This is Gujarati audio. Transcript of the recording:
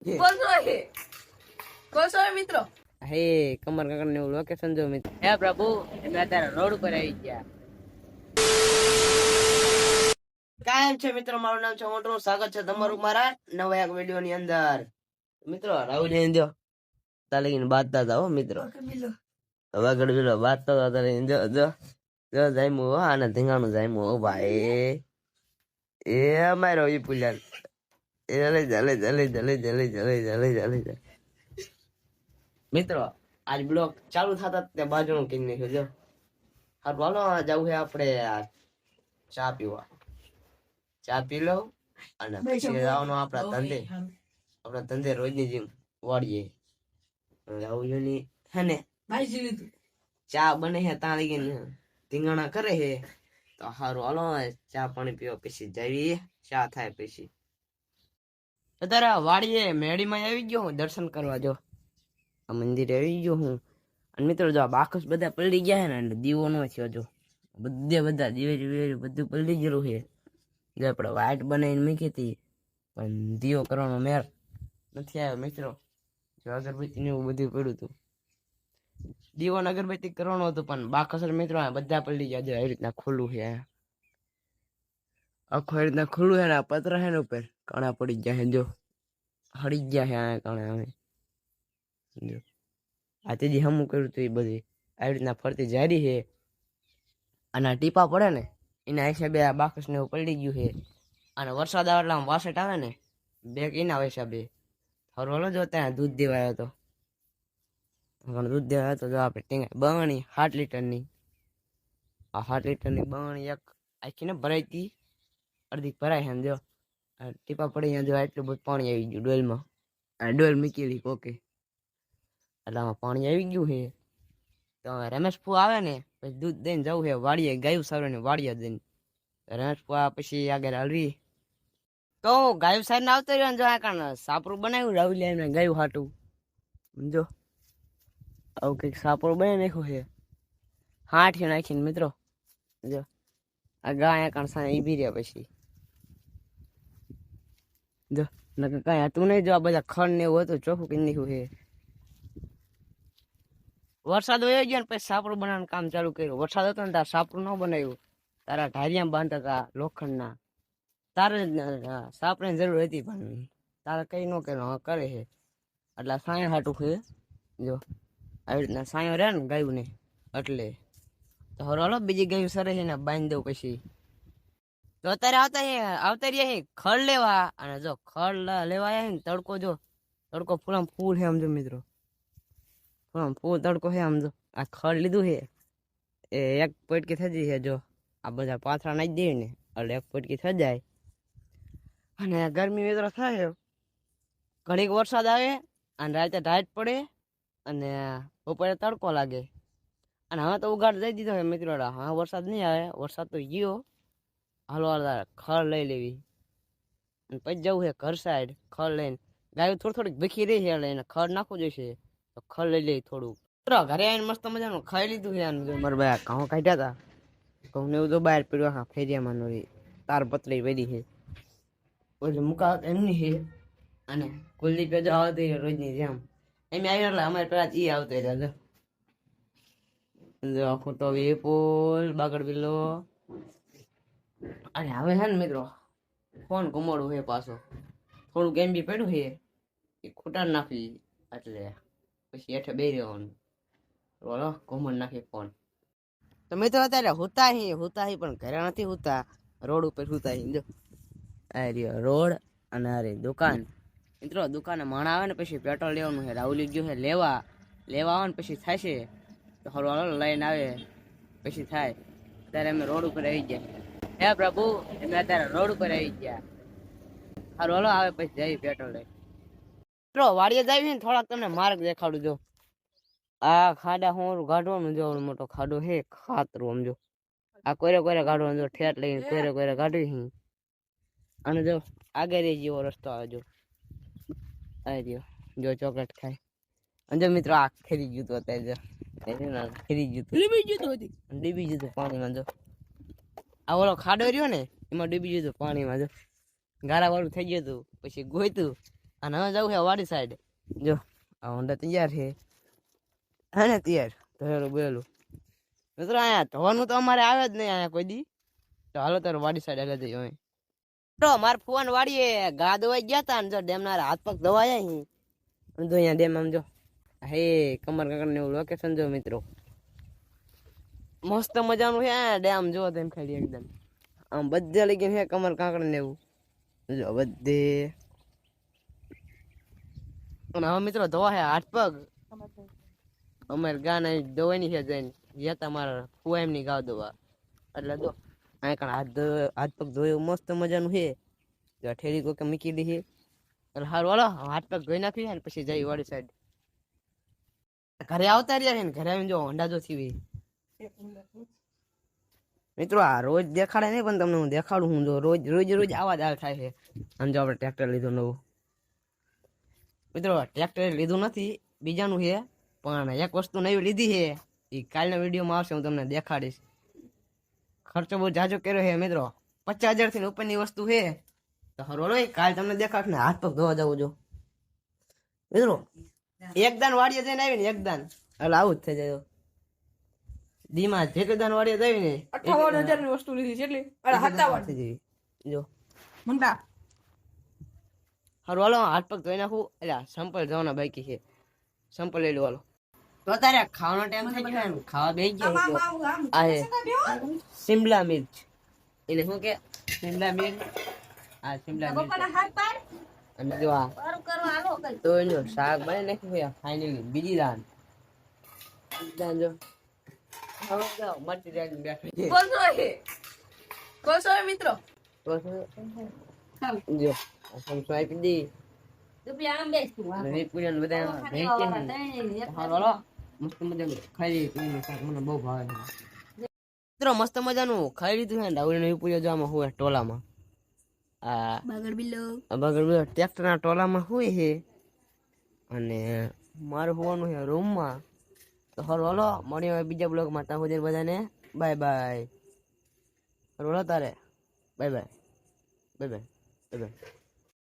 મિત્રો હે કમર કાકા ને લોકેશન જો મિત્રો હે પ્રભુ અમે અત્યારે રોડ ઉપર આવી ગયા. કાયમ છે મિત્રો, મારું નામ છે મોટું, સ્વાગત છે તમારું મારા નવા એક વિડીયો ની અંદર. મિત્રો રાહુલ જો તાલીને બાતતા હતા હો મિત્રો, વાગડ વિલો બાતતા હતા તારે જો જો જો જાયમુ હો આને ધીંગાણું જાયમુ હો ભાઈ. એ અમારો ઈ પુલાલ એ જલે જલે જલે જલે જલે જલે જલે જલે. મિત્રો આજ બ્લોગ ચાલુ થતા તે બાજુનું કઈ નાખ્યું જો. હા બોલો જવું છે આપણે ચા પીવા. ચા પી લો અને પછી જવાનું આપણા ધંધે રોજની જેમ વાળીએ. રાહુલની હે ને ચા બને છે ત્યાં લઈને ધીંગાણા કરે છે તો સારું હાલો ચા પાણી પીવા પછી જઈએ, ચા થાય પછી. અત્યારે વાડીએ મેળીમાં આવી ગયો હું દર્શન કરવા જો. આ મંદિરે આવી ગયો હું. અને મિત્રો જો આ બાકસ બધા પલળી ગયા છે ને એટલે દીવો નો થયો જો. બધા દીવે બધું પલળી ગયેલું છે. જો આપણે વાઇટ બનાવીને મૂકી હતી પણ દીવો કરવાનો મેર નથી આવ્યો મિત્રો. જો અગરબત્તી ને એવું બધું પડ્યું હતું. દીવો ને અગરબત્તી કરવાનો હતું પણ બાકસ મિત્રો બધા પલળી ગયા. જો એવી રીતના ખુલ્લું છે, આખું એવી રીતના ખુલ્લું છે ને આ પત્ર છે ને ઉપર કણા પડી ગયા છે જો, હળી ગયા છે આ કણે. હવે જો આ તેજી હમું કર્યું હતું એ બધી આવી રીતના ફરતી જારી છે. અને ટીપા પડે ને એના હિસાબે આ બાકસ ને એવું પલળી ગયું છે. અને વરસાદ આવે એટલે આમ વાસટ આવે ને બેગ એના હિસાબે. હરવલો જો ત્યાં દૂધ દેવા આવ્યો હતો. દૂધ દેવા આવ્યો તો જો આપણે ટીંગાઈ બરણી 7 લીટરની. આ 7 લીટરની બરણી એક આખી ને ભરાઈ હતી, અડધી ભરાય છે જો. ટીપા પડી જો એટલું બધું પાણી આવી ગયું ડોલમાં. આ ડોલ મૂકેલી કોકે એટલે આમાં પાણી આવી ગયું છે. તો રમેશ ફૂ આવે ને પછી દૂધ દઈને જવું છે વાડીએ, ગાયું સારને વાડીએ દઈને. રમેશ ફૂ પછી આગળ હલવી તો ગાયું સાર ને આવતો રહ્યો ને જો આ કારણ સાપરું બનાવ્યું રાહુલ એમને ગાયું હાટું સમજો. આવું કંઈક સાપરું બનાવી નાખ્યું છે હાઠી નાખીને મિત્રો. જો આ ગાય કારણ સાને ઈ બી રહ્યા પછી જો નકર કાંઈ હતું નહીં. જો આ બધા ખડ ને એવું હતું ચોખ્ખું કરી નાખ્યું છે. વરસાદ વયો ગયો ને પછી સાપરું બનાવવાનું કામ ચાલુ કર્યું. વરસાદ હતો ને તાર સાપરું ન બનાવ્યું, તારા ઢારિયા બાંધતા હતા લોખંડના. તારે સાપરાની જરૂર હતી પણ તારે કઈ ન કર્યું, કરે છે એટલે સાયો હાટું છે. જો આવી રીતના સાયો રહે ને ગાયું ને એટલે તો હલો બીજી ગાયું સરે છે ને બાંધી દઉં પછી. તો અત્યારે આવતા રહ્યા ખડ લેવા. અને જો ખડ લેવા આવ્યા ને તડકો જો તડકો ફૂલામ ફૂલ છે સમજો મિત્રો. ફૂલ તડકો છે આમ જો. આ ખડ લીધું છે એ એક પોટકી થઈ જાય જો. આ બધા પાથરા નાખી દઈએ ને એટલે એક પોટકી થઈ જાય. અને ગરમી મિત્રો થાય ઘડીક વરસાદ આવે અને રાતે ટાઈટ પડે અને બપોરે તડકો લાગે. અને હવે તો ઉગાડ દઈ દીધો છે મિત્રો. હા વરસાદ નહીં આવે, વરસાદ તો ગયો. હાલો ખડ લઈ લેવી અને પછી જવું છે ઘર સાઈડ. ખડ લઈને ગાયો થોડીક ભીખી રહી છે એટલે એને ખડ નાખવું જોઈશે તો ખડ લઈ લઈ થોડુંક. ઘરે આવીને મસ્ત મજાનું ખાઈ લીધું છે. મારા ભાઈ ઘઉં કાઢ્યા હતા, ઘઉં ને એવું તો બહાર પીડ્યું આખા ફેરિયામાં તાર પતરી વેરી છે પછી મુકા એમની છે. અને કુલદીપ જો આવતી રોજની જેમ એમ આવી એટલે અમારે પેલા ઈ આવતો રહ્યા જો આખું તો વિપુલ બાગડ બિલ્લો. અને હવે છે ને મિત્રો ફોન ગુમાડવું છે પાછો. થોડુંક એમ બી પડ્યું છે એ ખૂટા નાખી એટલે પછી હેઠે બે રહેવાનું. બોલો ઘુમડ નાખી ફોન. તો મિત્રો અત્યારે હુતા પણ ઘરે નથી હુતા, રોડ ઉપર હુતા જો. આ રહ્યો રોડ અને આ રહી દુકાન. મિત્રો દુકાને માણા આવે ને પછી પેટ્રોલ લેવાનું છે. રાહુલ ગયો છે લેવા આવે ને પછી થાય છે તો હળવો હળવો લઈને આવે પછી થાય. અત્યારે અમે રોડ ઉપર આવી ગયા. હે પ્રભુ અમે અત્યારે રોડ ઉપર આવી ગયા. હારું હલો આવે પછી જઈ પેટ્રોલ લઈ. મિત્રો વાડીએ જાય ને થોડાક તમને માર્ગ દેખાડું જો. આ ખાડા હું કાઢવાનું જો મોટો ખાડો હે ખાતરું સમજો. આ કોરે કાઢવાનું જો ઠેઠ લઈને કોરે કાઢવી. અને જો આગળ જેવો રસ્તો આવે જો. આ રહ્યો જો ચોકલેટ ખાય. અને જો મિત્રો આ ખેરી ગયું હતું અત્યારે ખેરી ગયું હતું ડૂબી ગયું હતું પાણીમાં જો. આ ઓલો ખાડો રહ્યો ને એમાં ડૂબી ગયું હતું પાણીમાં જો. ગારા વાળું થઈ ગયું હતું પછી ગોઈતું અને હવે જવું છે વાડી સાઈડ. જો આ હોન્ડા તૈયાર છે. હે ને તૈયાર ધોયેલું બોયેલું. મિત્રો અહીંયા ધોવાનું તો અમારે આવે જ નહીં અહીંયા કોઈ દી. તો હાલો તાર વાડી સાઈડ હાલે જઈએ હવે. તો માર ફોન વાડીએ ગા ધોવાઈ ગયા તા ને જો ડેમના હાથ પગ ધોવાયા અહીં. જો અહીંયા ડેમ આમ જો હે કમર કાકડ ને એવું લોકેશન જો મિત્રો. મસ્ત મજાનું છે ડેમ જો તેમ ખાલી એકદમ આમ બધે લઈ ગયું છે કમર કાંકડ ને એવું જો બધે. અને હવે મિત્રો ધોવા છે હાથ પગ. અમારે ગાના ધોવાની છે જઈને જતા મારા ફુવા એમની ગાવ ધોવા એટલે દો અહીં કણ હાથ પગ ધોયું મસ્ત મજાનું છે. જો ઠેરી કોકે મૂકી દી છે એટલે સારું હાલો હાથ પગ ધોઈ નાખી ને પછી જઈ વાડી સાઈડ. ઘરે આવતા રહ્યા છે ને ઘરે આવીને જો હોન્ડા જો થવી. મિત્રો આ રોજ દેખાડે નહીં પણ તમને હું દેખાડું હું જો રોજ રોજ રોજ આવા જ થાય છે. અને જો આપણે ટ્રેક્ટર લીધું નવું. મિત્રો ટ્રેક્ટર લીધું નથી બીજાનું છે પણ એક વસ્તુ નવી લીધી છે એ કાલના વિડીયોમાં આવશે હું તમને દેખાડીશ. ખર્ચો બહુ જાજો કર્યો છે મિત્રો 50,000 થી ઉપરની વસ્તુ છે. તો હરો કાલ તમને દેખાડ ને હાથ પગ ધોવા જવું જો મિત્રો. એક દાન વાડીએ જઈને આવી ને એક દાન એટલે આવું જ થઈ જાય. દીમાં જેટલું દાન વાડીએ જઈ ને 58,000 ની વસ્તુ લીધી છે એટલી 57 જો મંડા. હારું હાલો હાથ પગ ધોઈ નાખું. એટલે સંપલ જવાના બાકી છે સંપલ લઈ લો હાલો. તો તારે ખાવાનો ટાઈમ થઈ ગયો ને ખાવા બેસી ગયા. આ છે શિમલા મિર્ચ એટલે શું કે શિમલા મિર્ચ. આ શિમલા મિર્ચ અને જો આ તો એનું શાક બને નાખ્યું ફાઇનલી બીજી દાન જો હવે જાઓ મટી જાય બેઠી કોસો મિત્રો તો જો સમસો આપી દી પૂજન બધા મસ્ત મજાનું ખાઈ લીધું શાક મને બહુ ભાવે છે મિત્રો. મસ્ત મજાનું ખાઈ લીધું છે ડાવડી પૂજા જવામાં હોય ટોલામાં. આ બગડ બિલ્લો ટ્રેક્ટરના ટોલામાં હોય છે અને મારું હોવાનું છે રૂમમાં. તો હરો હલો મળીએ હવે બીજા બ્લોગમાં. ત્યાં સુધી બધાને બાય બાય. હરો હલો તારે bye bye bye bye bye bye.